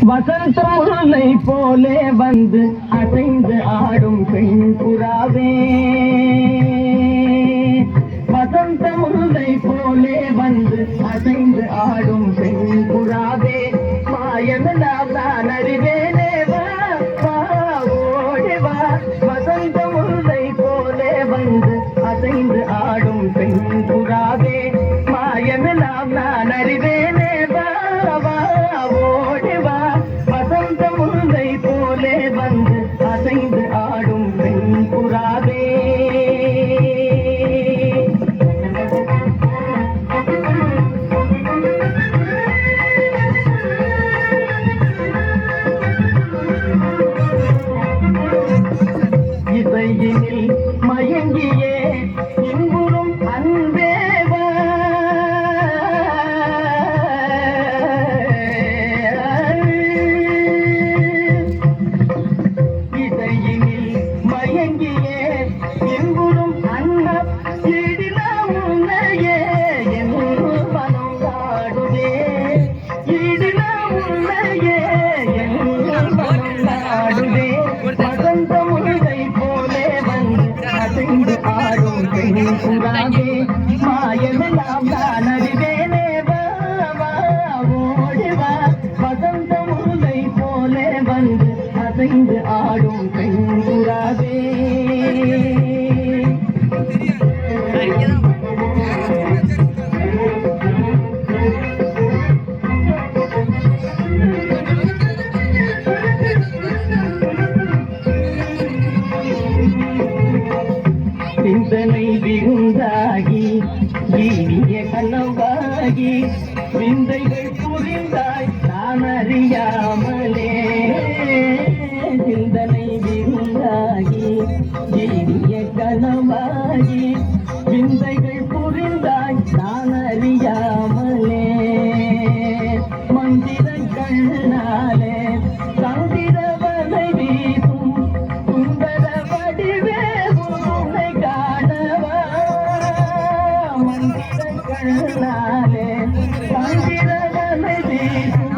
வசந்த முல்லை போலே வந்து அசைந்து ஆடும் பெண் புறாவே, வசந்த முல்லை போலே வந்து அசைந்து ஆடும் பெண் புறாவே, மாயமெல்லாம் நான் அறிவேனே வா வா ஓடி வா, வசந்த முல்லை போலே வந்து அசைந்து ஆடும் பெண் புறாவே, மாயமெல்லாம் நான் அறிவேனே வா வா ஓடி வா, வசந்த முல்லை போலே வந்து அசைந்து ஆடும் பெண் புறாவே. இசையினில் மயங்கியே இன்புறும் அன்பேவா, இசையினில் மயங்கியே இன்புறும் அன்ப ஈடிலாம் உன்னையே என் மனம் நாடுதே, ஈடிலாம் உன்னையே என் மனம் நாடுதே, வசந்த முல்லை போலே வந்து அசைந்து ஆடும் பெண் புறாவே, மாயமெல்லாம் நான் அறிவேனே வா வா ஓடி வா, வசந்த முல்லை போலே வந்து அசைந்து ஆடும் பெண் புறாவே. சிந்தனை விருந்தாகி இனிய கனவாகி விந்தைகள் புரிந்தாய் நான் அறியாமலே, சிந்தனை விருந்தாகி இனிய கனவாகி விந்தைகள் புரிந்தாய் நான் அறியாமலே, மந்திர கண்ணாலே சந்திரவனை வீசும் சுந்தர வடிவே உன்னை காணவா, மந்திர கண்ணாலே சந்திரவனை வீசும்